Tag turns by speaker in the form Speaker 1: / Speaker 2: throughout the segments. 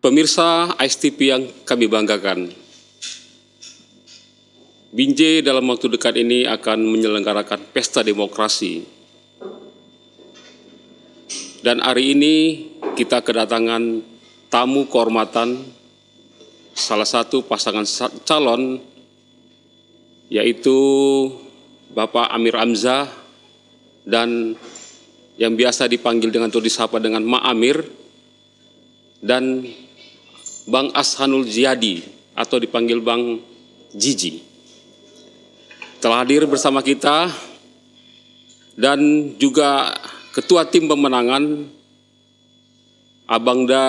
Speaker 1: Pemirsa ASTV yang kami banggakan, Binjai dalam waktu dekat ini akan menyelenggarakan pesta demokrasi. Dan hari ini kita kedatangan tamu kehormatan salah satu pasangan calon, yaitu Bapak Amir Hamzah dan yang biasa dipanggil atau disapa dengan Ma Amir, dan Bang Ashanul Jiyadi atau dipanggil Bang Jiji telah hadir bersama kita, dan juga Ketua Tim Pemenangan Abangda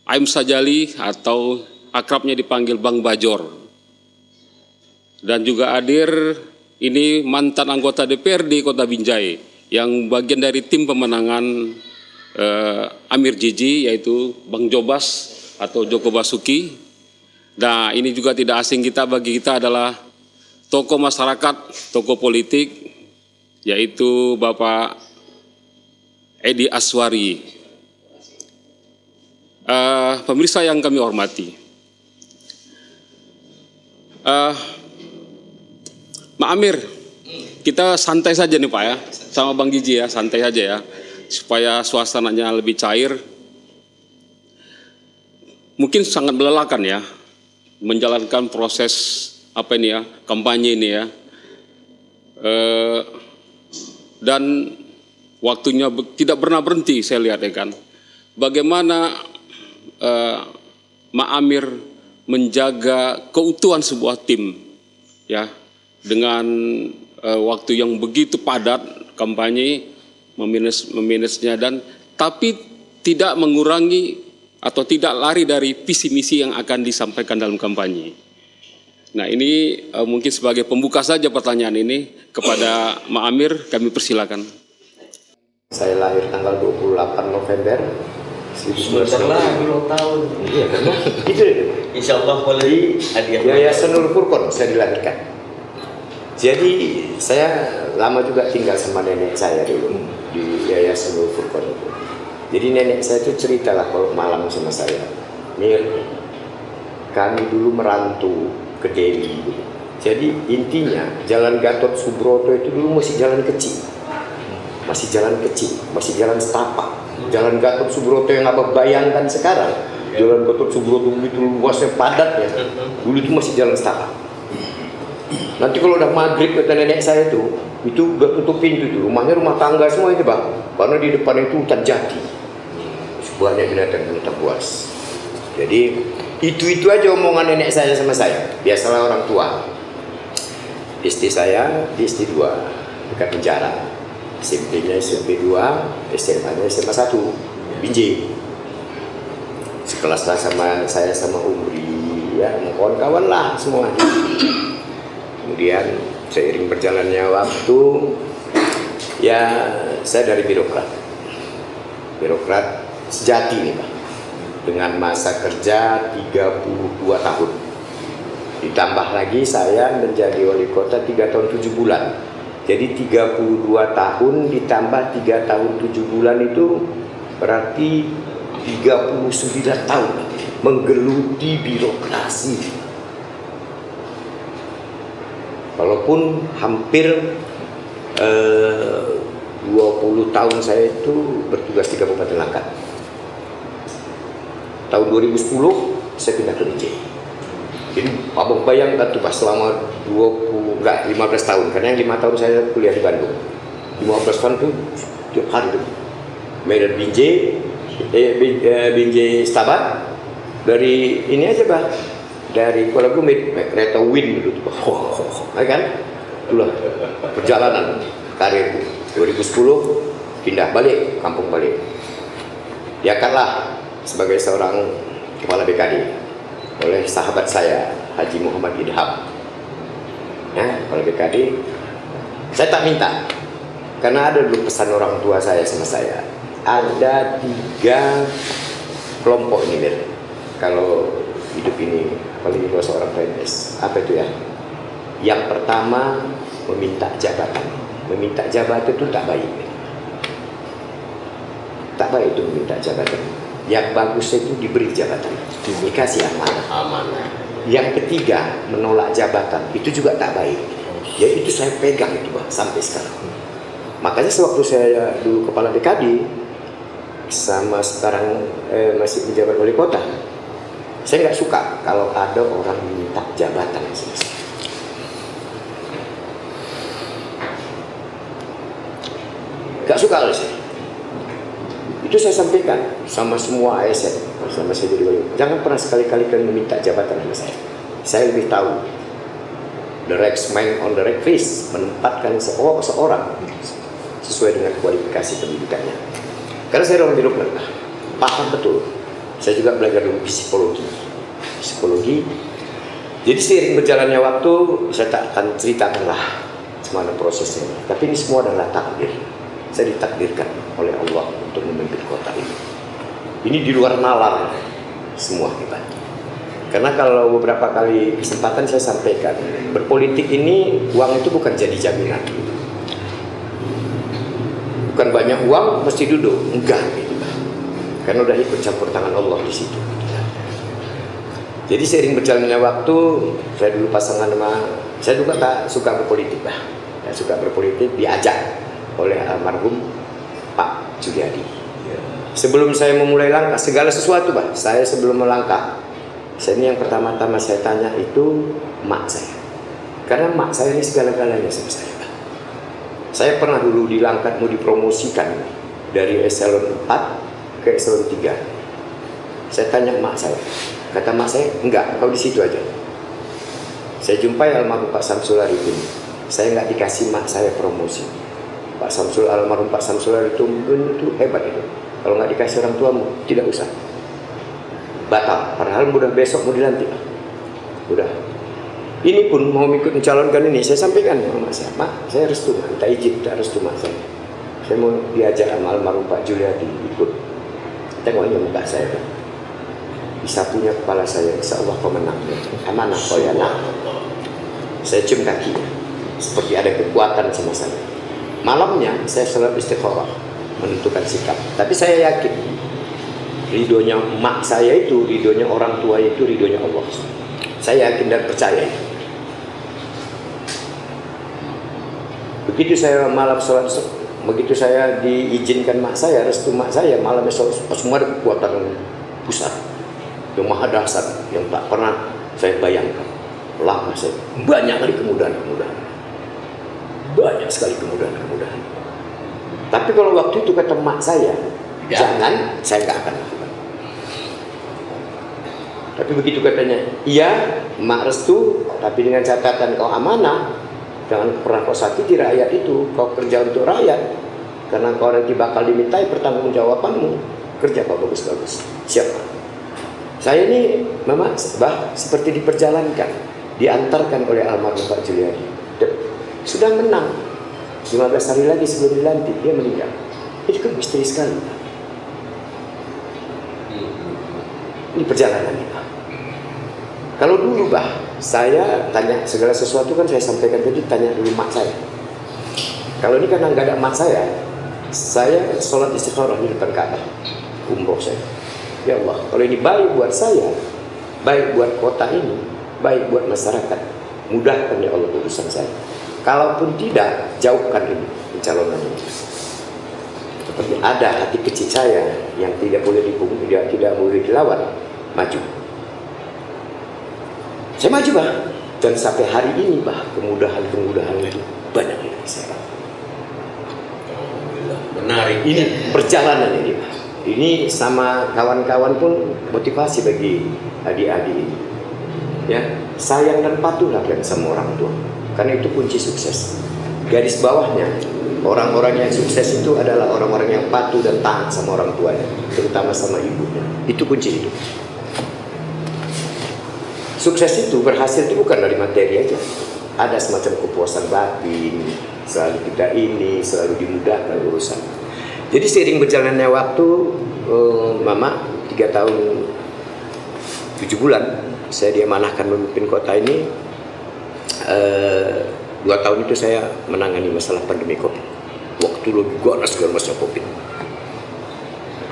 Speaker 1: Aim Sajali atau akrabnya dipanggil Bang Bajor, dan juga hadir ini mantan anggota DPRD Kota Binjai yang bagian dari tim pemenangan Amir Jiji, yaitu Bang Jobas atau Joko Basuki. Nah, ini juga tidak asing bagi kita adalah tokoh masyarakat, tokoh politik, yaitu Bapak Edi Aswari. Pemirsa yang kami hormati, Mak Amir, kita santai saja nih Pak ya, sama Bang Jiji ya, santai saja ya, supaya suasananya lebih cair. Mungkin sangat melelahkan ya, menjalankan proses kampanye ini ya, dan waktunya tidak pernah berhenti saya lihat ya kan. Bagaimana Mak Amir menjaga keutuhan sebuah tim ya, dengan waktu yang begitu padat kampanye, memanagenya, dan tapi tidak mengurangi atau tidak lari dari visi misi yang akan disampaikan dalam kampanye. Nah, ini mungkin sebagai pembuka saja pertanyaan ini kepada Mak Amir, kami persilakan.
Speaker 2: Saya lahir tanggal 28 November 1900.
Speaker 3: lagi ulang tahun.
Speaker 2: Iya kan? Itu.
Speaker 3: Insya Allah boleh hadiah.
Speaker 2: Yayasan Nurul Furqon saya dilahirkan. Jadi saya lama juga tinggal sama nenek saya dulu di Yayasan Nurul Furqon itu. Jadi nenek saya itu ceritalah kalau malam sama saya, Mir, kami dulu merantau ke Delhi. Jadi intinya Jalan Gatot Subroto itu dulu masih jalan kecil, masih jalan setapak. Jalan Gatot Subroto yang apa bayangkan sekarang, Jalan Gatot Subroto itu luasnya padat ya, dulu itu masih jalan setapak. Nanti kalau udah maghrib kata nenek saya itu udah tutup pintu tuh, rumahnya rumah tangga semua itu Bang, karena di depan itu hutan jati, banyak binatang buas. Jadi itu aja omongan nenek saya sama saya. Biasalah orang tua. Istri saya di SD 2 dekat penjara, SMP-nya SMP 2, SMA-nya SMA 1 Binjai. Sekelas lah sama saya sama Umri ya, kawan-kawan lah semua. Kemudian seiring berjalannya waktu ya, saya dari birokrat sejati nih Pak, dengan masa kerja 32 tahun, ditambah lagi saya menjadi wali kota 3 tahun 7 bulan, jadi 32 tahun ditambah 3 tahun 7 bulan itu berarti 39 tahun menggeluti birokrasi. Walaupun hampir 20 tahun saya itu bertugas di Kabupaten Langkat. Tahun 2010 saya pindah ke Binjai. Jadi abang bayangkan tuh pas selama 15 tahun, karena yang 5 tahun saya kuliah di Bandung. 15 tahun tuh tiap hari tuh. Medan Binjai, Binjai Stabat, dari ini aja Pak, dari Kuala Gumit, kereta Win dulu tuh, kan? Itulah perjalanan karirku. 2010 pindah balik, kampung balik. Diangkatlah sebagai seorang kepala BKD oleh sahabat saya Haji Muhammad Idham. Ya, kepala BKD. Saya tak minta, karena ada dulu pesan orang tua saya sama saya. Ada 3 kelompok ini, Mir. Kalau hidup ini, apalagi kalau seorang PNS, apa itu ya? Yang pertama meminta jabatan. Meminta jabatan itu tak baik. Tak baik itu meminta jabatan. Yang bagus itu diberi jabatan, dikasih amanah.
Speaker 3: Amanah.
Speaker 2: Yang ketiga, menolak jabatan, itu juga tak baik. Ya itu saya pegang itu Pak, sampai sekarang. Makanya sewaktu saya dulu kepala BKD, sama sekarang masih menjabat wali kota, saya nggak suka kalau ada orang minta jabatan sama saya. Nggak suka oleh saya. Itu saya sampaikan sama semua ASN, sama saya jadi wali. Jangan pernah sekali-kali kalian meminta jabatan sama saya. Saya lebih tahu. The right man on the right place, menempatkan seorang sesuai dengan kualifikasi pendidikannya. Karena saya orang birokrat, paham betul. Saya juga belajar dulu psikologi. Jadi seiring berjalannya waktu, saya tak akan ceritakanlah semua prosesnya. Tapi ini semua adalah takdir. Saya ditakdirkan oleh Allah untuk memimpin kota ini. Ini di luar nalar semua hebat. Karena kalau beberapa kali kesempatan saya sampaikan, berpolitik ini uang itu bukan jadi jaminan. Bukan banyak uang mesti duduk, enggak gitu. Karena udah ikut campur tangan Allah di situ. Jadi seiring berjalannya waktu, saya dulu pasangan sama, saya juga tak suka berpolitik bah. Saya suka berpolitik diajak oleh almarhum Pak Juliadi. Sebelum saya memulai langkah segala sesuatu bah, saya sebelum melangkah, saya ini yang pertama-tama saya tanya itu mak saya. Karena mak saya ini segala-galanya sama saya bah. Saya pernah dulu di Langkat mau dipromosikan dari eselon 4 ke eselon 3. Saya tanya mak saya. Kata mak saya, enggak, kau di situ aja. Saya jumpai almarhum Pak Samsul Arifin. Saya nggak dikasih mak saya promosi. Almarhum Pak Samsul Arifin itu hebat itu. Kalau nggak dikasih orang tuamu, tidak usah. Batal. Padahal udah besok mau dilantik. Udah. Ini pun mau ikut mencalonkan ini, saya sampaikan sama mak saya. Mak, saya restu, minta izin, tak restu mak saya. Saya mau diajak sama almarhum Pak Juliadi ikut. Tengoknya muka saya kan. Disapunya kepala saya, insya Allah kau menang. Amanah kau ya nak. Saya cium kakinya, seperti ada kekuatan sama saya. Malamnya saya selalu istikharah, menentukan sikap. Tapi saya yakin, ridhonya mak saya itu, ridhonya orang tua itu, ridhonya Allah. Saya yakin dan percaya. Begitu saya malam sholat, begitu saya diizinkan mak saya, restu mak saya, malamnya semua ada kekuatan pusat. Yang maha dahsyat, yang tak pernah saya bayangkan. Langkah saya, banyak kali kemudahan-kemudahan. Banyak sekali kemudahan-kemudahan. Tapi kalau waktu itu kata mak saya, ya, jangan, saya nggak akan lakukan. Tapi begitu katanya, iya, mak restu, tapi dengan catatan kau amanah. Jangan pernah kau sakiti rakyat itu, kau kerja untuk rakyat. Karena kau nanti bakal dimintai pertanggungjawabanmu. Kerja kau bagus-bagus. Siapa? Saya ini memang seperti diperjalankan, diantarkan oleh almarhum Pak Juliadi. Sudah menang, 15 hari lagi sebelum dilantik, dia meninggal. Itu kan misteri sekali. Ini perjalanan ini Pak. Kalau dulu saya tanya segala sesuatu kan saya sampaikan tadi, tanya dulu mak saya. Kalau ini karena nggak ada mak saya sholat istikharah di depan Ka'bah, umroh saya. Ya Allah, kalau ini baik buat saya, baik buat kota ini, baik buat masyarakat, mudahkan ya Allah urusan saya. Kalaupun tidak, jauhkan ini pencalonan ini. Seperti ada hati kecil saya yang tidak boleh tidak boleh dilawan, maju. Saya maju dan sampai hari ini kemudahan-kemudahan itu banyak yang saya.
Speaker 3: Menarik.
Speaker 2: Ini perjalanan ini Ini sama kawan-kawan pun motivasi bagi adik-adik ini. Ya, sayang dan patuhlah kan sama orang tua. Karena itu kunci sukses. Garis bawahnya, orang-orang yang sukses itu adalah orang-orang yang patuh dan taat sama orang tuanya, terutama sama ibunya. Itu kunci hidup. Sukses itu, berhasil itu bukan dari materi aja. Ada semacam kepuasan batin, selalu kita ini, selalu dimudahkan urusan. Jadi seiring berjalannya waktu, Mama 3 tahun 7 bulan saya diamanahkan memimpin kota ini. 2 tahun itu saya menangani masalah pandemi COVID. Waktu lebih ganas masa COVID.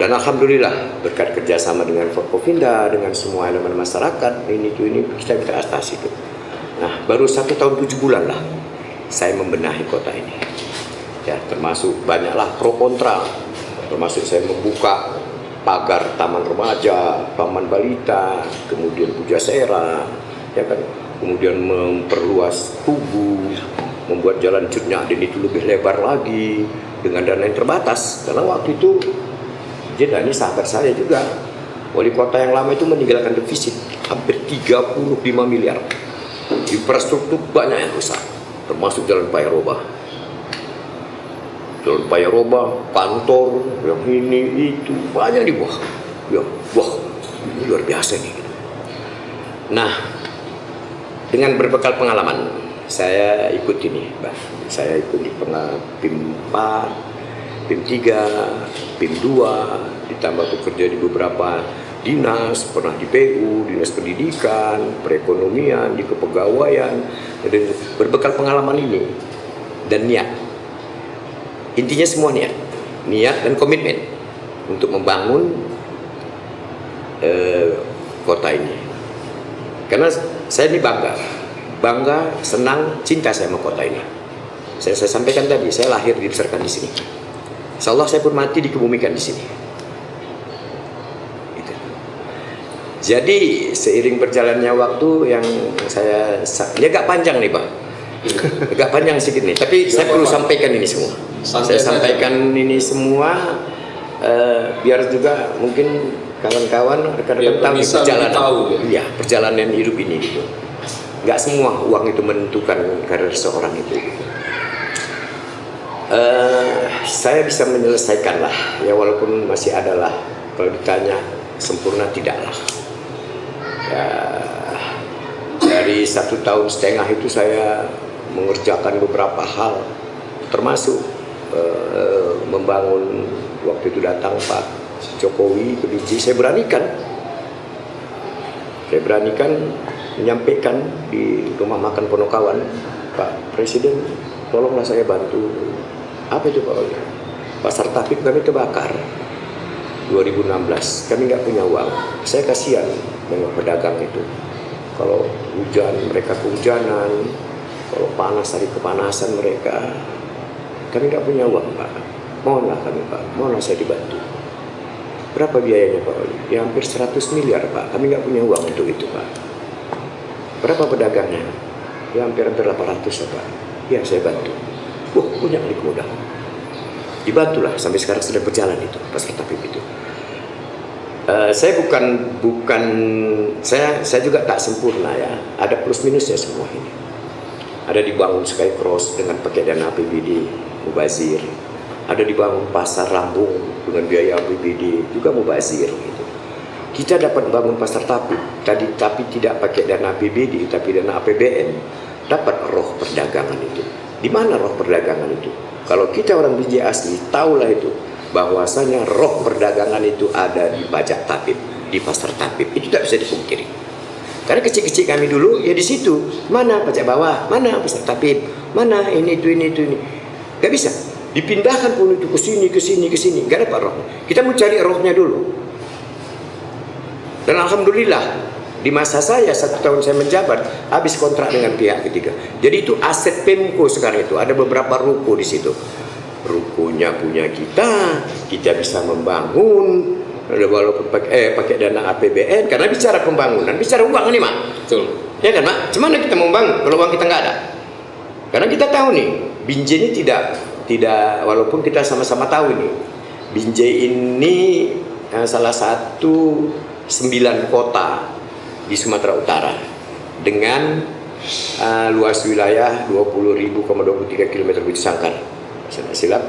Speaker 2: Dan alhamdulillah berkat kerjasama dengan Forkopimda, dengan semua elemen masyarakat, ini kita atasi itu. Nah, baru 1 tahun 7 bulan lah saya membenahi kota ini. Ya, termasuk banyaklah pro kontra, termasuk saya membuka pagar taman remaja, taman balita, kemudian pujasera, ya kan, kemudian memperluas tugu, membuat jalan Cut Nyadin itu lebih lebar lagi dengan dana yang terbatas. Karena waktu itu jadi ini sahabat saya juga, wali kota yang lama itu meninggalkan defisit hampir 35 miliar. Infrastruktur banyak yang rusak, termasuk jalan Payaroba. Jalan Payaroba, kantor, yang ini itu banyak di bawah. Ya, wah, ini luar biasa nih. Nah, dengan berbekal pengalaman, saya ikut ini, Mbak. Saya ikut di PIM 4, PIM 3, PIM 2, ditambah bekerja di beberapa dinas, pernah di PU, dinas pendidikan, perekonomian, di kepegawaian. Dan berbekal pengalaman ini dan niat, intinya semua niat dan komitmen untuk membangun kota ini. Karena saya ini bangga, senang, cinta saya sama kota ini. Saya sampaikan tadi, saya lahir dibesarkan di sini. Insya Allah saya pun mati dikebumikan di sini. Gitu. Jadi seiring berjalannya waktu yang ini agak panjang nih Pak, agak panjang sedikit nih. Tapi saya perlu sampaikan ini semua. Saya sampaikan ini semua biar juga mungkin kawan-kawan rekan-rekan tahu perjalanan, ya perjalanan hidup ini gitu. Nggak semua uang itu menentukan karir seorang itu. Gitu. Saya bisa menyelesaikan lah, ya walaupun masih ada lah. Kalau ditanya sempurna tidaklah. Ya, dari 1,5 tahun itu saya mengerjakan beberapa hal, termasuk membangun. Waktu itu datang Pak Jokowi ke Biji, saya beranikan menyampaikan di rumah makan Ponokawan, Pak Presiden, tolonglah saya bantu. Apa itu Pak? Pasar Tapik kami terbakar 2016, kami nggak punya uang. Saya kasihan dengan pedagang itu. Kalau hujan mereka kehujanan, kalau panas hari kepanasan mereka. Kami nggak punya uang Pak. Mohonlah kami Pak, mohonlah saya dibantu. Berapa biayanya Pak Oli? Ya hampir 100 miliar Pak. Kami nggak punya uang untuk itu Pak. Berapa pedagangnya? Ya hampir 800 ya Pak. Ya saya bantu. Punya klik modal. Dibantulah sampai sekarang sudah berjalan itu pasar Tapik itu. Saya saya juga tak sempurna ya. Ada plus minusnya semua ini. Ada dibangun Skycross dengan pakai dana APBD mubazir. Ada dibangun pasar Lambung dengan biaya APBD juga mubazir gitu. Kita dapat bangun pasar Tapik tadi tapi tidak pakai dana APBD tapi dana APBN, dapat roh perdagangan itu. Di mana roh perdagangan itu? Kalau kita orang Binjai asli, tahulah itu bahwasanya roh perdagangan itu ada di pajak Tapik, di pasar Tapik. Itu tidak bisa dipungkiri. Karena kecil-kecil kami dulu ya di situ. Mana pajak bawah, mana pasar Tapik, mana ini. Gak bisa. Dipindahkan pun itu ke sini. Gak dapat roh. Kita mau cari rohnya dulu. Dan alhamdulillah di masa saya 1 tahun saya menjabat habis kontrak dengan pihak ketiga. Jadi itu aset Pemko sekarang itu ada beberapa ruko di situ. Rukonya punya kita bisa membangun walaupun pakai dana APBN karena bicara pembangunan, bicara uang nih Mak.
Speaker 1: Betul. Ya
Speaker 2: kan Mak? Gimana kita membangun kalau uang kita nggak ada? Karena kita tahu nih Binjai ini tidak walaupun kita sama-sama tahu ini Binjai ini salah satu 9 kota di Sumatera Utara dengan luas wilayah 20.023 km biji sangkar, saya silap,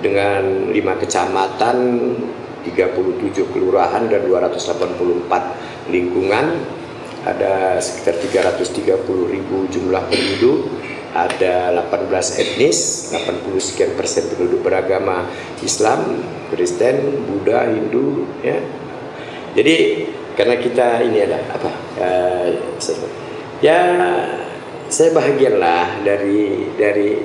Speaker 2: dengan 5 kecamatan, 37 kelurahan dan 284 lingkungan, ada sekitar 330.000 jumlah penduduk, ada 18 etnis, 80 sekian persen penduduk beragama Islam, Kristen, Buddha, Hindu, ya. Jadi karena kita ini ada apa? Saya bahagialah dari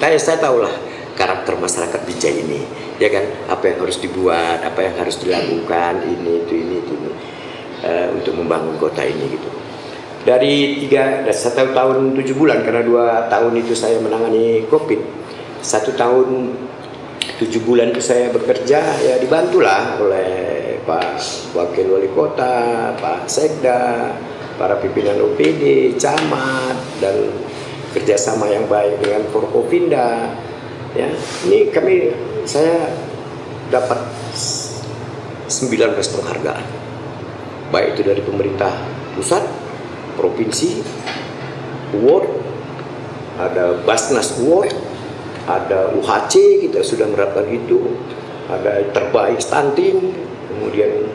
Speaker 2: saya tahulah karakter masyarakat Binjai ini, ya kan? Apa yang harus dibuat, apa yang harus dilakukan, ini untuk membangun kota ini gitu. Dari 1 tahun 7 bulan, karena 2 tahun itu saya menangani COVID, 1 tahun 7 bulan itu saya bekerja, ya dibantulah oleh Pak Wakil Wali Kota, Pak Sekda, para pimpinan OPD, camat, dan kerjasama yang baik dengan Forkopimda. Ya, ini saya dapat 19 penghargaan, baik itu dari pemerintah pusat, provinsi, award, ada Basnas Award, ada UHC, kita sudah menerapkan itu, ada terbaik stunting, kemudian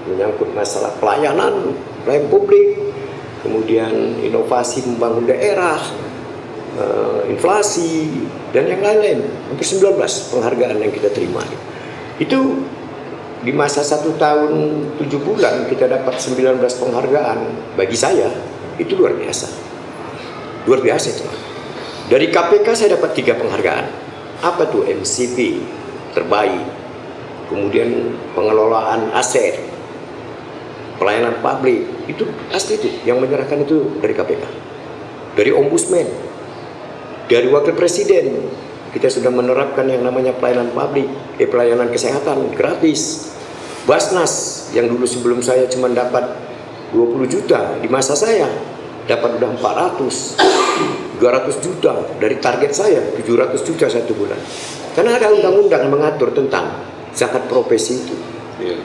Speaker 2: menyangkut masalah pelayanan publik, kemudian inovasi membangun daerah, inflasi, dan yang lain-lain. Hampir 19 penghargaan yang kita terima. Itu di masa 1 tahun 7 bulan kita dapat 19 penghargaan. Bagi saya itu luar biasa. Luar biasa itu. Dari KPK saya dapat 3 penghargaan. Apa tuh? MCP terbaik, kemudian pengelolaan aset, pelayanan publik, itu asli itu yang menyerahkan itu dari KPK, dari Ombudsman, dari Wakil Presiden. Kita sudah menerapkan yang namanya pelayanan publik, pelayanan kesehatan gratis. Basnas yang dulu sebelum saya cuma dapat 20 juta, di masa saya dapat udah 400, 200 juta dari target saya 700 juta 1 bulan. Karena ada undang-undang mengatur tentang zakat profesi itu.
Speaker 1: Iya.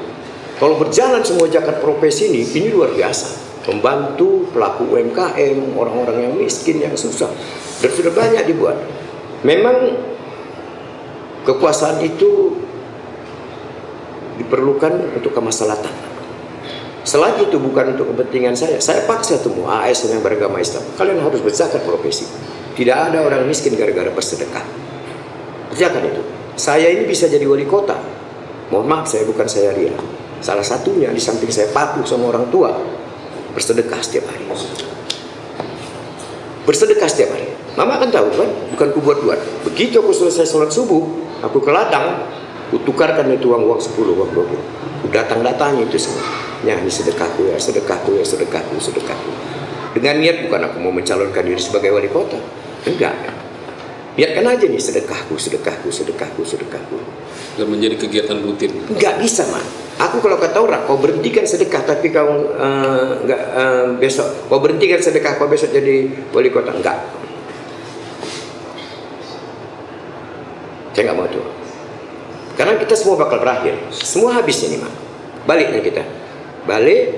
Speaker 2: Kalau berjalan semua zakat profesi ini luar biasa. Membantu pelaku UMKM, orang-orang yang miskin, yang susah. Dan sudah banyak dibuat. Memang kekuasaan itu diperlukan untuk kemaslahatan. Selagi itu bukan untuk kepentingan saya paksa semua ASN yang beragama Islam, kalian harus berzakat profesi. Tidak ada orang miskin gara-gara bersedekah. Kerjakan itu. Saya ini bisa jadi wali kota. Mohon maaf, saya ria. Salah satunya di samping saya patuh sama orang tua, bersedekah setiap hari. Bersedekah setiap hari. Mama kan tahu kan, bukan ku buat-buat. Begitu aku selesai sholat subuh, aku ke ladang, ku tukarkan itu uang 10, uang 20. Ku datang-datangi itu semua. Ya, ini sedekahku ya, sedekahku ya, sedekahku, sedekahku. Dengan niat bukan aku mau mencalonkan diri sebagai wali kota. Enggak. Niatkan aja nih, sedekahku, sedekahku, sedekahku, sedekahku.
Speaker 1: Dan menjadi kegiatan rutin.
Speaker 2: Enggak bisa, Mak. Aku kalau kata orang, kau berhentikan sedekah tapi kau besok, kau berhentikan sedekah, kau besok jadi wali kota. Enggak. Saya nggak mau itu. Karena kita semua bakal berakhir. Semua habis ini, Mak. Baliknya kita. Balik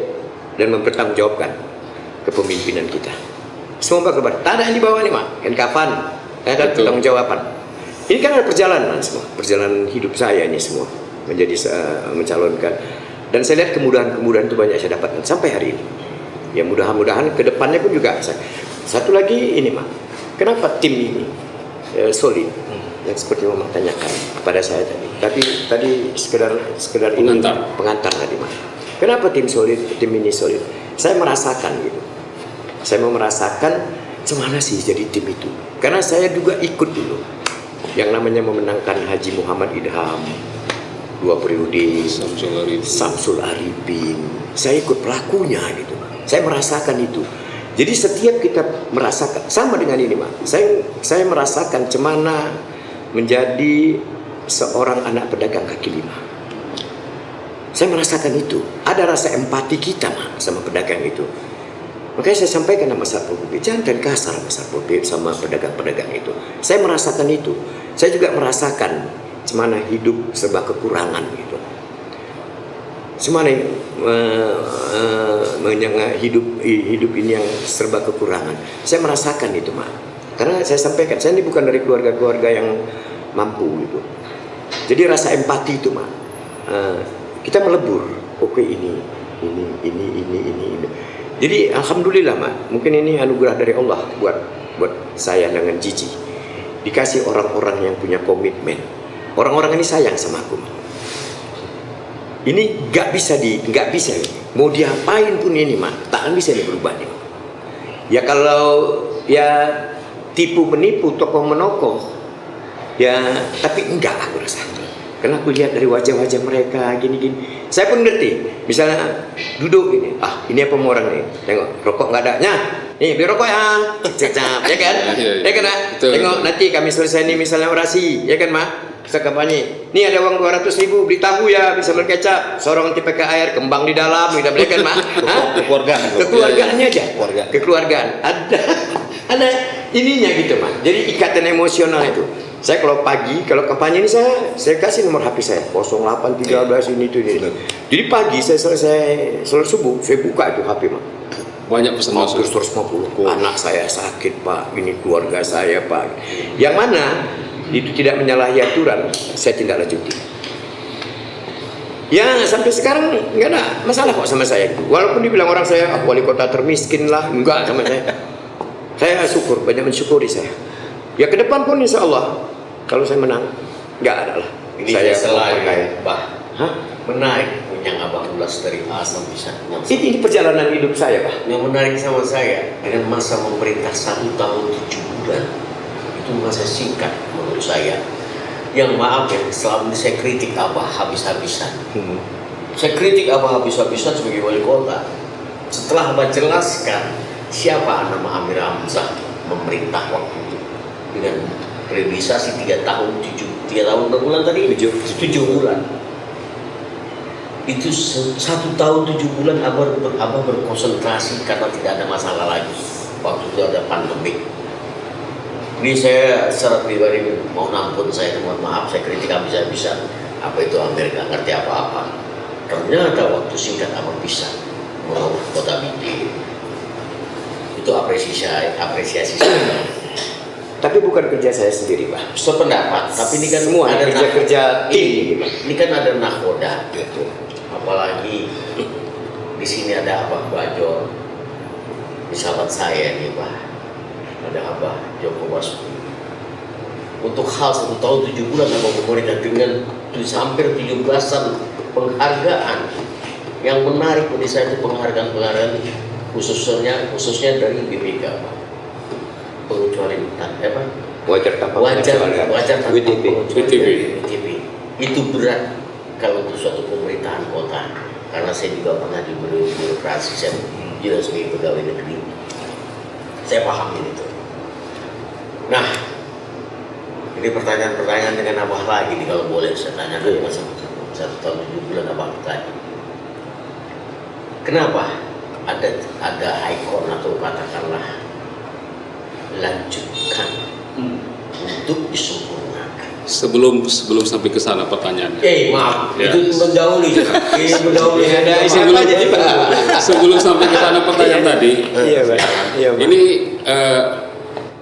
Speaker 2: dan mempertanggungjawabkan kepemimpinan kita. Semua bakal berakhir. Tak ada yang di bawah nih, Mak. Kan kapan? Ada pertanggungjawaban. Ini kan ada perjalanan semua. Perjalanan hidup saya ini semua. Menjadi mencalonkan. Dan saya lihat kemudahan-kemudahan itu banyak saya dapatkan sampai hari ini. Ya mudah-mudahan ke depannya pun juga. Satu lagi ini, Mak. Kenapa tim ini solid? Yang seperti Mama tanyakan kepada saya tadi. Tapi tadi sekedar pengantar tadi, Mak. Kenapa tim ini solid? Saya merasakan gitu. Saya mau merasakan gimana sih jadi tim itu. Karena saya juga ikut dulu. Yang namanya memenangkan Haji Muhammad Idham 2 periode, Samsul Arifin. Saya ikut pelakunya gitu. Saya merasakan itu. Jadi setiap kita merasakan sama dengan ini, Mak. Saya merasakan cemana menjadi seorang anak pedagang kaki lima. Saya merasakan itu. Ada rasa empati kita, Mak, sama pedagang itu. Makanya saya sampaikan sama Satpol PP, jangan kasar sama Satpol PP sama pedagang-pedagang itu. Saya merasakan itu. Saya juga merasakan gimana hidup serba kekurangan gitu. Gimana hidup ini yang serba kekurangan. Saya merasakan itu, Mak. Karena saya sampaikan, saya ini bukan dari keluarga-keluarga yang mampu gitu. Jadi rasa empati itu, Mak. Kita melebur. Oke, ini. Jadi alhamdulillah, Mak. Mungkin ini anugerah dari Allah buat saya dengan Gigi. Dikasih orang-orang yang punya komitmen. Orang-orang ini sayang sama aku, Mak. Ini nggak bisa. Mau diapain pun ini, Mak, takkan bisa ini berubah nih. Ya kalau ya tipu menipu, tokoh menokoh, Ya, tapi enggak aku rasa. Karena aku lihat dari wajah-wajah mereka gini-gini. Saya pun ngerti. Misalnya duduk ini, ini apa mau orang nih? Tengok, rokok nggak ada. Nih, beli rokok ya. Cek-cek, ya kan? Ya kan, Mak? Tengok nanti kami selesai nih misalnya orasi, ya kan, Mak? Kita kampanye. Nih ada uang 200.000 beli tahu ya, bisa beli kecap. Seorang nanti pakai air, kembang di dalam, kita beli kan, Mak? Kekeluargaannya aja. Kekeluargaan. Ada ininya gitu, Mak. Jadi ikatan emosional itu. Saya kalau pagi, kalau kampanye ini saya kasih nomor HP saya 0813 ini itu ini. Jadi pagi saya selesai subuh, saya buka itu HP, Mak.
Speaker 1: Banyak pesan masuk.
Speaker 2: 150. Anak saya sakit, Pak. Ini keluarga saya, Pak. Yang mana itu tidak menyalahi aturan, saya tindak lanjuti. Ya sampai sekarang nggak ada masalah kok sama saya. Walaupun dibilang orang saya wali kota termiskin lah, enggak sama saya. Saya syukur, banyak mensyukuri saya. Ya ke depan pun insya Allah kalau saya menang nggak ada lah.
Speaker 3: Ini
Speaker 2: saya
Speaker 3: selain
Speaker 2: pakai.
Speaker 3: menarik yang Abang ulas dari A sampai Z.
Speaker 2: Ini perjalanan hidup saya, Pak.
Speaker 3: Yang menarik sama saya dengan masa memerintah 1 tahun 7 bulan itu masa singkat menurut saya. Yang maaf ya, selama ini saya kritik Abah habis-habisan. Saya kritik Abah habis-habisan sebagai wali kota. Setelah Abah jelaskan siapa nama Amir Hamzah memerintah waktu itu dengan periodisasi 3 tahun 7 bulan tadi 7 bulan. Itu 1 tahun 7 bulan Abah berkonsentrasi karena tidak ada masalah lagi. Waktu itu ada pandemi. Ini saya secara pribadi mau ampun, saya mohon maaf, saya kritik habis-habisan. Apa itu Amir nggak ngerti apa-apa. Ternyata waktu singkat Abah bisa mengurus kota Binjai. Itu apresiasi saya.
Speaker 2: Tapi bukan kerja saya sendiri, Pak.
Speaker 3: Sependapat, tapi ini kan
Speaker 2: Semua
Speaker 3: ada
Speaker 2: kerja tim.
Speaker 3: ini kan ada nakoda. Apalagi di sini ada Abah Bajor, di sahabat saya nih, Pak. Ada Abah Joko Basuki. Untuk hal 1 tahun 7 bulan Abah memerintah dengan hampir 17-an penghargaan. Yang menarik bagi saya itu penghargaan khususnya dari BPK, Pak. Pengecualian apa?
Speaker 2: Wajar tanpa
Speaker 1: WTP.
Speaker 3: Itu berat kalau untuk suatu pemerintahan kota, karena saya juga pernah di birokrasi, saya juga sebagai pegawai negeri, saya paham itu. Nah, ini pertanyaan-pertanyaan dengan Abah lagi nih, kalau boleh saya tanyakan masa 1 tahun 7 bulan Abah tanya. Kenapa ada ikon atau katakanlah lanjutkan untuk disempurnakan?
Speaker 1: Sebelum sampai ke sana pertanyaannya.
Speaker 3: Maaf,
Speaker 1: Ya.
Speaker 3: itu mendahului.
Speaker 1: Sebelum sampai ke sana pertanyaan tadi.
Speaker 2: Iya, Pak. Iya, Pak.
Speaker 1: Ini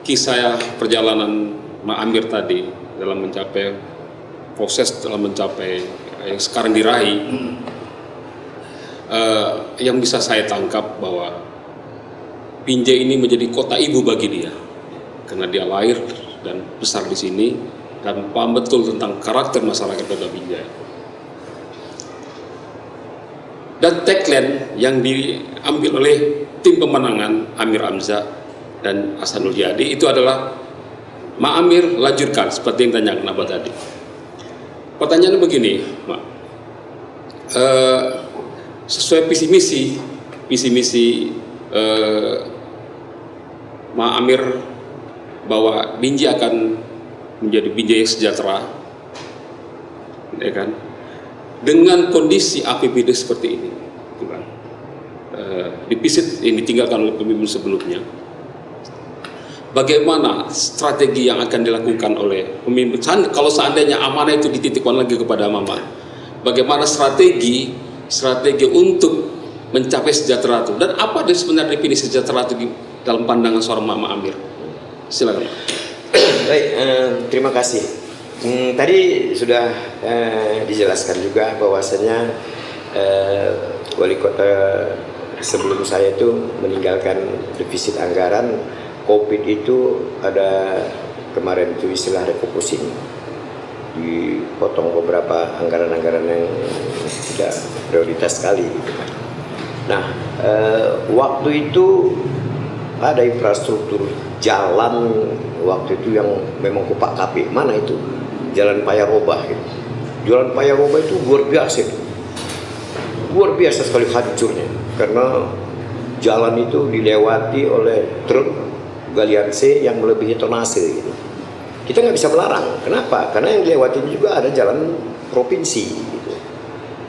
Speaker 1: kisah perjalanan Mak Amir tadi dalam mencapai yang sekarang diraih. Yang bisa saya tangkap bahwa Binjai ini menjadi kota ibu bagi dia karena dia lahir dan besar di sini dan paham betul tentang karakter masyarakat kota Binjai. Dan tagline yang diambil oleh tim pemenangan Amir Hamzah dan Hasanul Jadi itu adalah Mak Amir lanjutkan, seperti yang tanyakan Abah tadi. Pertanyaannya begini, Mak. Sesuai visi misi Mak Amir bahwa Binjai akan menjadi Binjai yang sejahtera, ya kan? Dengan kondisi APBD seperti ini, kan? Defisit yang ditinggalkan oleh pemimpin sebelumnya. Bagaimana strategi yang akan dilakukan oleh pemimpin? Kalau seandainya amanah itu dititipkan lagi kepada Mama, bagaimana strategi untuk mencapai sejahtera itu, dan apa sebenarnya definisi sejahtera itu dalam pandangan seorang Mama Amir? Silakan.
Speaker 2: Baik, terima kasih. Tadi sudah dijelaskan juga bahwasanya wali kota sebelum saya itu meninggalkan defisit anggaran. COVID itu ada kemarin itu istilah refocusing, dipotong beberapa anggaran-anggaran yang tidak prioritas sekali gitu. Nah, waktu itu ada infrastruktur jalan waktu itu yang memang kupak kape. Mana itu? Jalan Payaroba gitu. Jalan Payaroba itu luar biasa. Luar biasa sekali hancurnya. Karena jalan itu dilewati oleh truk galian C yang melebihi tonase gitu. Kita nggak bisa melarang. Kenapa? Karena yang dilewati juga ada jalan provinsi gitu.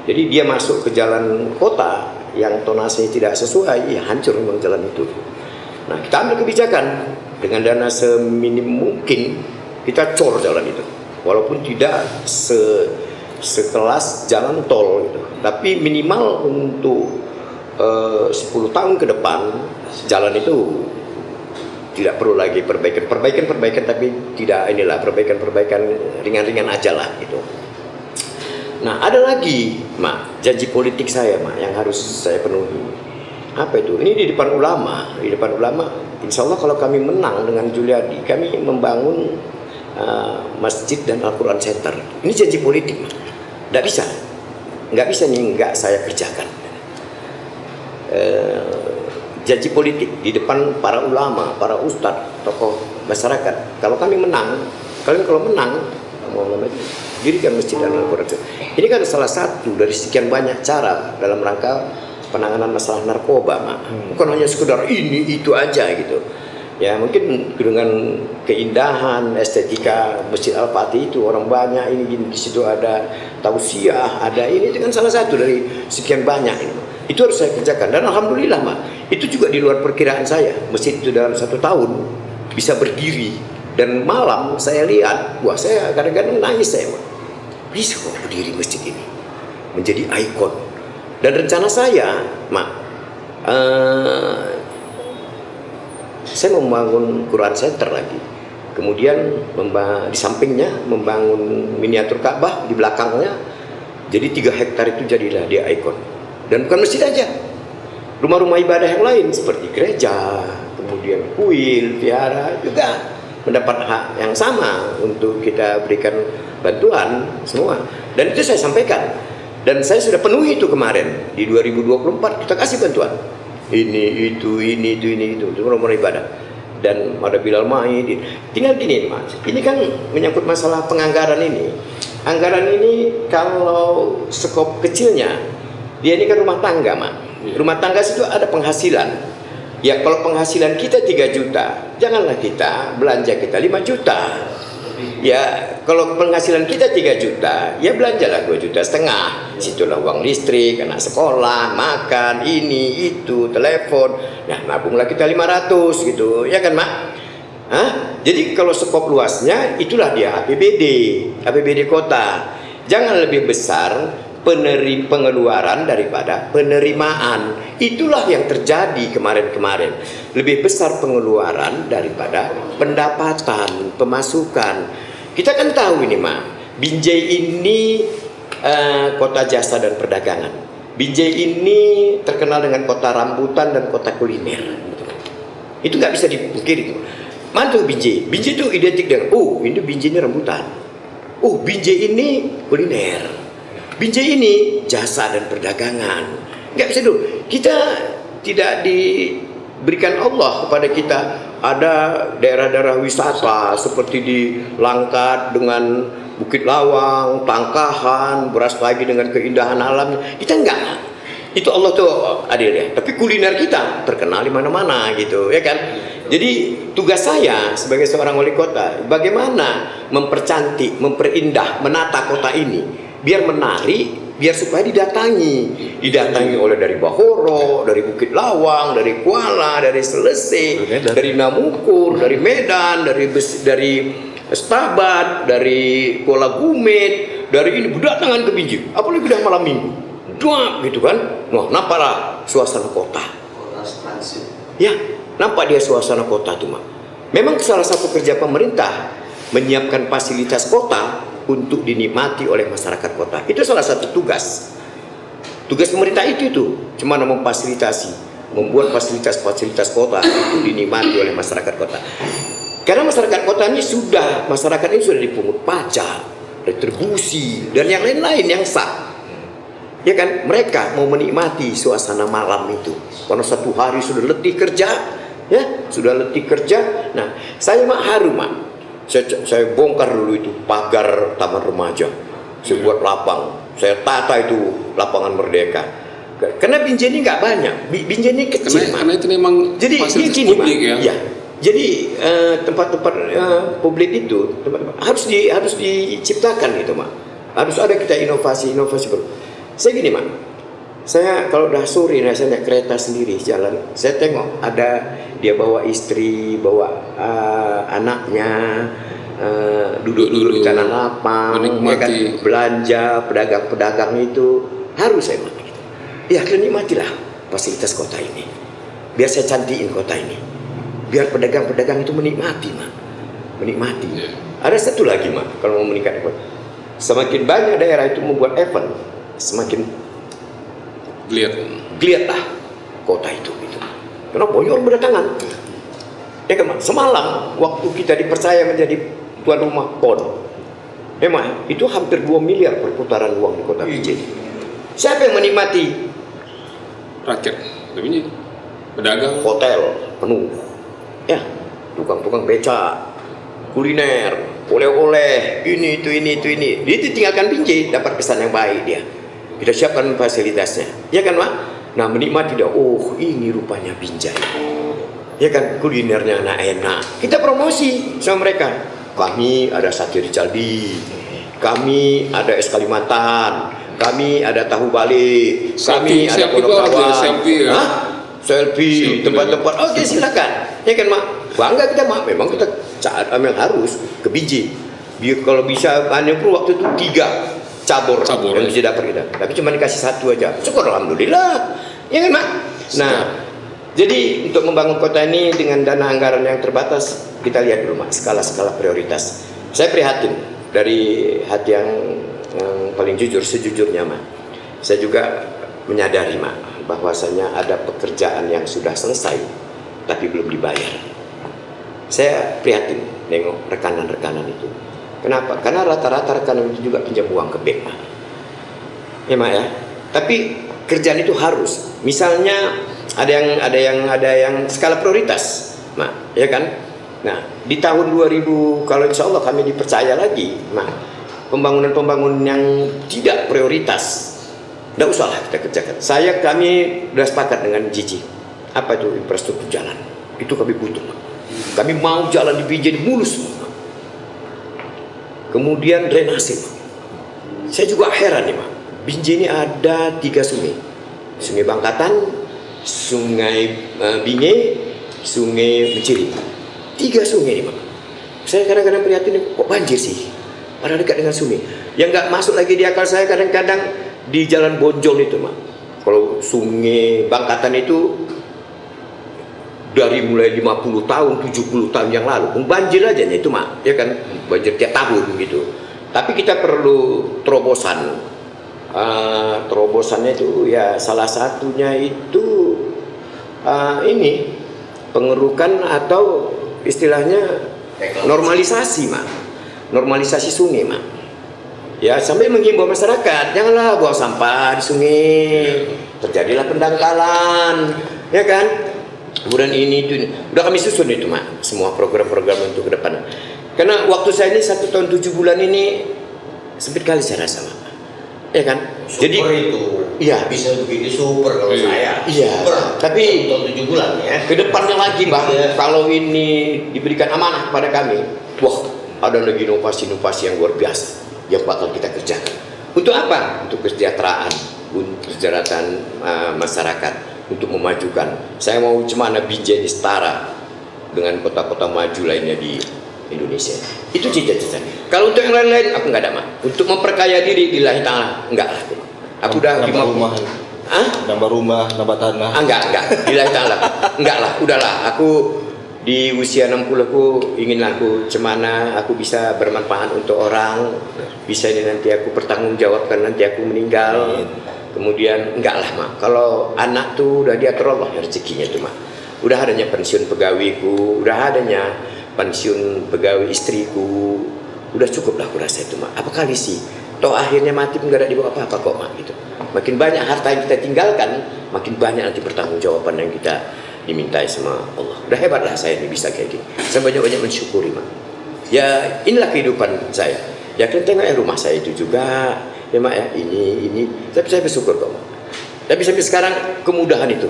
Speaker 2: Jadi dia masuk ke jalan kota yang tonase tidak sesuai, ya hancur memang jalan itu. Nah, kita ambil kebijakan dengan dana seminim mungkin kita cor jalan itu, walaupun tidak sekelas jalan tol gitu. Tapi minimal untuk 10 tahun ke depan jalan itu tidak perlu lagi perbaikan, tapi tidak perbaikan ringan-ringan aja lah gitu. Nah, ada lagi, Mak, janji politik saya, Mak, yang harus saya penuhi. Apa itu? Ini di depan ulama. Di depan ulama, insya Allah kalau kami menang dengan Juliadi, kami membangun masjid dan Al-Quran Center. Ini janji politik, Mak. Nggak bisa nih nggak saya kerjakan. Janji politik di depan para ulama, para ustadz, tokoh masyarakat. Kalau kami menang, kalian kalau menang, mau dirikan masjid dan Al-Quran Center. Ini kan salah satu dari sekian banyak cara dalam rangka penanganan masalah narkoba, Mak. Bukan hanya sekedar ini itu aja gitu. Ya mungkin dengan keindahan estetika Masjid Al-Fatih itu orang banyak ini di situ ada tausiah, ada ini kan salah satu dari sekian banyak ini. Itu harus saya kerjakan dan alhamdulillah, Mak. Itu juga di luar perkiraan saya. Masjid itu dalam 1 tahun bisa berdiri dan malam saya lihat, wah saya kadang-kadang nangis saya, Mak. Bisa kok berdiri masjid ini menjadi ikon. Dan rencana saya, Mak, saya membangun Quran Center lagi. Kemudian di sampingnya membangun miniatur Ka'bah di belakangnya. Jadi 3 hektar itu jadilah dia ikon. Dan bukan masjid aja. Rumah-rumah ibadah yang lain seperti gereja, kemudian kuil, vihara juga mendapat hak yang sama untuk kita berikan bantuan semua. Dan itu saya sampaikan. Dan saya sudah penuhi itu kemarin di 2024 kita kasih bantuan ini itu rumah ibadah dan ada Bilal Maid. Tinggal gini, Mas, ini kan menyangkut masalah penganggaran ini. Anggaran ini kalau skop kecilnya dia ini kan rumah tangga, Mak. Rumah tangga itu ada penghasilan. Ya kalau penghasilan kita 3 juta, janganlah kita belanja kita 5 juta. Ya kalau penghasilan kita 3 juta, ya belanjalah 2,5 juta. Situlah uang listrik, anak sekolah, makan, ini, itu, telepon. Nah nabunglah kita 500 gitu, ya kan, Mak? Jadi kalau skop luasnya itulah dia APBD kota. Jangan lebih besar pengeluaran daripada penerimaan. Itulah yang terjadi kemarin-kemarin. Lebih besar pengeluaran daripada pendapatan, pemasukan. Kita kan tahu ini, Mak, Binjai ini kota jasa dan perdagangan. Binjai ini terkenal dengan kota rambutan dan kota kuliner. Itu nggak bisa dipungkiri. Mantu Binjai. Binjai itu identik dengan, ini Binjai ini rambutan. Binjai ini kuliner. Binjai ini jasa dan perdagangan. Nggak bisa dulu. Kita tidak diberikan Allah kepada kita. Ada daerah-daerah wisata seperti di Langkat dengan Bukit Lawang, Tangkahan, Beras Pagi dengan keindahan alamnya. Kita enggak. Itu Allah tuh adil ya. Tapi kuliner kita terkenal di mana-mana gitu, ya kan? Jadi tugas saya sebagai seorang wali kota, bagaimana mempercantik, memperindah, menata kota ini biar menarik, biar supaya didatangi oleh dari Bahoro, dari Bukit Lawang, dari Kuala, dari Selesai, dari Namukur, dari Medan, dari Stabat, dari Kuala Gumet, dari ini berdatangan ke Binjai, apalagi udah malam minggu, gitu kan? Nampaklah suasana kota. Ya, nampak dia suasana kota tuh, Mak. Memang salah satu kerja pemerintah menyiapkan fasilitas kota untuk dinikmati oleh masyarakat kota. Itu salah satu tugas. Tugas pemerintah itu cuma memfasilitasi, membuat fasilitas-fasilitas kota itu dinikmati oleh masyarakat kota. Karena masyarakat kota ini sudah dipungut pajak, retribusi dan yang lain-lain yang sah. Ya kan, mereka mau menikmati suasana malam itu. Karena satu hari sudah letih kerja, Ya, sudah letih kerja. Nah, saya mak harum mak. Saya bongkar dulu itu pagar taman remaja. Saya buat lapang. Saya tata itu lapangan Merdeka. Karena Binjai ini nggak banyak. Binjai ini kecil mak.
Speaker 1: Karena itu memang
Speaker 2: Jadi dia
Speaker 1: fasilitas
Speaker 2: gini mak.
Speaker 1: publik ya.
Speaker 2: Ya. Jadi tempat-tempat publik itu harus diciptakan gitu mak. Harus ada kita inovasi baru. Saya gini mak. Saya kalau udah sore, saya naik kereta sendiri jalan, saya tengok ada dia bawa istri, bawa anaknya, duduk-duduk di tanah lapang, ya kan, belanja, pedagang-pedagang itu harus saya mati. Ya, kalian nikmatilah fasilitas kota ini. Biar saya cantikin kota ini. Biar pedagang-pedagang itu menikmati, mak. Menikmati. Ada satu lagi, mak, kalau mau meningkat, semakin banyak daerah itu membuat event, semakin geliatlah kota itu gitu. Karena banyak berdatangan. Ya kan, semalam waktu kita dipercaya menjadi tuan rumah PON, memang itu hampir 2 miliar perputaran uang di kota Binjai. Siapa yang menikmati?
Speaker 1: Rakyat, tapi pedagang,
Speaker 2: hotel penuh, ya, tukang-tukang beca, kuliner, oleh-oleh, ini itu. Dia tinggalkan Binjai, dapat kesan yang baik dia. Kita siapkan fasilitasnya, ya kan mak? Nah menikmati dia, oh ini rupanya Binjai, ya kan, kulinernya enak. Kita promosi sama mereka. Kami ada sate Ricaldi, kami ada es Kalimantan, kami ada tahu Bali, kami ada Pondok Lawan. Selfie, tempat-tempat. Oke, silakan, ya kan mak? Bangga kita mak. Memang kita memang harus ke Binjai. Biar kalau bisa hanya perlu waktu itu 3 cabur yang bisa dapat kita, tapi cuma dikasih 1 aja, syukur alhamdulillah, ya kan mak? Nah, jadi untuk membangun kota ini dengan dana anggaran yang terbatas, kita lihat dulu mak, skala-skala prioritas. Saya prihatin dari hati yang paling jujur, sejujurnya mak. Saya juga menyadari mak, bahwasanya ada pekerjaan yang sudah selesai tapi belum dibayar. Saya prihatin nengok rekanan-rekanan itu. Kenapa? Karena rata-rata rekanan itu juga pinjam uang ke bank, Mak. Ya, Mak ya. Tapi kerjaan itu harus. Misalnya ada yang skala prioritas, Mak, ya kan? Nah, di tahun 2000 kalau insya Allah kami dipercaya lagi, Mak, pembangunan yang tidak prioritas, tidak usahlah kita kerjakan. Kami sudah sepakat dengan Gigi. Apa itu infrastruktur jalan? Itu kami butuh, Mak. Kami mau jalan di Binjai mulus, Mak. Kemudian drainase. Saya juga heran nih, Mak. Binjai ini ada 3 sungai. Sungai Bangkatan, Sungai Binjai, Sungai Menciri. 3 sungai nih, Mak. Saya kadang-kadang prihatin, kok banjir sih? Padahal dekat dengan sungai. Yang nggak masuk lagi di akal saya kadang-kadang di Jalan Bonjol itu, Mak. Kalau Sungai Bangkatan itu dari mulai 50 tahun, 70 tahun yang lalu, banjir aja itu, Mak, ya kan, banjir tiap tahun gitu. Tapi kita perlu terobosan. Terobosannya itu ya salah satunya itu ini pengerukan atau istilahnya normalisasi, Mak. Normalisasi sungai, Mak. Ya, sampai menghimbau masyarakat, janganlah buang sampah di sungai. Terjadilah pendangkalan, ya kan? Kemudian ini itu udah kami susun itu, Mak, semua program-program untuk ke depan. Karena waktu saya ini 1 tahun 7 bulan ini sempit kali saya rasa, Mak, ya kan?
Speaker 3: Super
Speaker 2: jadi
Speaker 3: itu
Speaker 2: iya,
Speaker 3: bisa begini super kalau saya.
Speaker 2: Iya,
Speaker 3: super.
Speaker 2: tapi
Speaker 3: 1 tahun 7 bulan ya.
Speaker 2: ke depannya lagi, Bang, kalau ini diberikan amanah kepada kami, wah, ada lagi inovasi-inovasi yang luar biasa yang bakal kita kerjakan. Untuk apa? Untuk kesejahteraan, untuk kesejahteraan masyarakat, untuk memajukan. Saya mau cemana Binjai ini setara dengan kota-kota maju lainnya di Indonesia. Itu cita-cita. Kalau untuk yang lain-lain, aku nggak ada, Mak. Untuk memperkaya diri lillahi ta'ala, enggak lah. Aku udah
Speaker 4: nambah rumah, nambah rumah, nambah tanah.
Speaker 2: Enggak, lillahi ta'ala. Enggak lah, udahlah. Aku di usia 60 aku ingin aku cemana aku bisa bermanfaat untuk orang, bisa ini nanti aku bertanggungjawabkan nanti aku meninggal. Kemudian enggak lah, Mak. Kalau anak tuh udah diatur Allah rezekinya tuh, Mak. Udah adanya pensiun pegawaiku, udah adanya pensiun pegawai istriku, udah cukup lah aku rasa itu, Mak. Apa kali sih? Toh akhirnya mati pun gak ada dibawa apa-apa kok, Mak, gitu. Makin banyak harta yang kita tinggalkan, makin banyak nanti pertanggungjawaban yang kita dimintai sama Allah. Udah hebat lah saya ini bisa kayak gini. Saya banyak-banyak mensyukuri, Mak. Ya inilah kehidupan saya. Ya kan tengok ya rumah saya itu juga, ya Mak ya, ini. Tapi saya bersyukur kok, Mak. Tapi sampai sekarang kemudahan itu.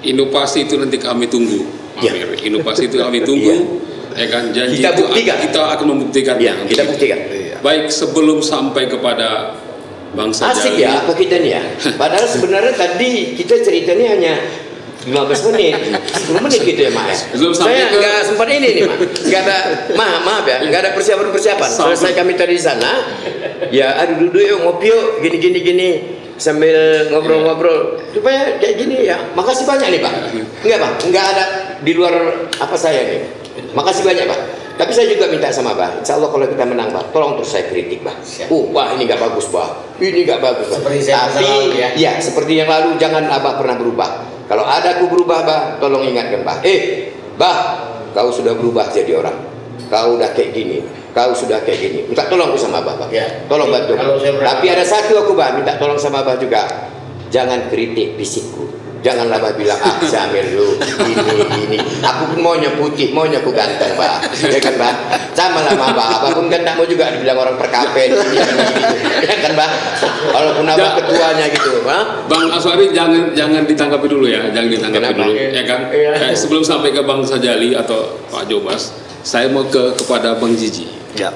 Speaker 1: Inovasi itu nanti kami tunggu,
Speaker 2: Ya.
Speaker 1: Amir. Inovasi itu kami tunggu. Ya kan, janji
Speaker 2: Kita
Speaker 1: itu
Speaker 2: buktikan.
Speaker 1: kita akan membuktikan.
Speaker 2: Ya, kita buktikan.
Speaker 1: Baik, sebelum sampai kepada bangsa
Speaker 2: Asik
Speaker 1: Jali.
Speaker 2: ya apa kita nih ya. Padahal sebenarnya tadi kita ceritanya hanya 15 menit, 10 menit gitu ya Mak ya.
Speaker 1: Belum sampai
Speaker 2: Saya
Speaker 1: ke-
Speaker 2: nggak sempat ini nih Mak. Nggak ada, maaf ya, nggak ada persiapan.
Speaker 1: Sampai-
Speaker 2: Selesai kami tadi di sana, ya aduh duduk yuk ngopi yuk, gini sambil ngobrol-ngobrol. Supaya kayak gini ya. Makasih banyak nih Pak. Enggak Pak, nggak ada di luar apa saya nih. Makasih banyak Pak. Tapi saya juga minta sama Bah, insya Allah kalau kita menang Bah, tolong terus saya kritik Bah.
Speaker 3: Siap.
Speaker 2: Wah ini nggak bagus Bah, ini nggak bagus Bah.
Speaker 3: Seperti saya masa lalu, ya.
Speaker 2: Ya seperti yang lalu jangan Abah pernah berubah. Kalau ada aku berubah Bah, tolong ingatkan Bah. Bah, kau sudah berubah jadi orang. Kau udah kayak gini, kau sudah kayak gini. Minta tolong aku sama Abah Bah.
Speaker 3: Ya.
Speaker 2: Tolong bantu.
Speaker 3: Kalau saya berapa-
Speaker 2: Tapi ada satu aku Bah, minta tolong sama Abah juga. Jangan kritik fisikku. Janganlah Bah bilang, Syamil lu ini. Aku pun maunya putih, maunya aku ganteng Bah. Ya kan Bah? Sama lah sama Bah. Abah pun kan tak mau juga dibilang orang perkapen. Ini. Ya kan Bah? Walaupun Abah ketuanya gitu. Bah.
Speaker 1: Bang Aswari jangan ditanggapi dulu ya, jangan ditanggapi
Speaker 2: Kenapa?
Speaker 1: dulu, ya kan? Sebelum sampai ke Bang Sajali atau Pak Jobas, saya mau kepada Bang Jiji.
Speaker 4: Ya.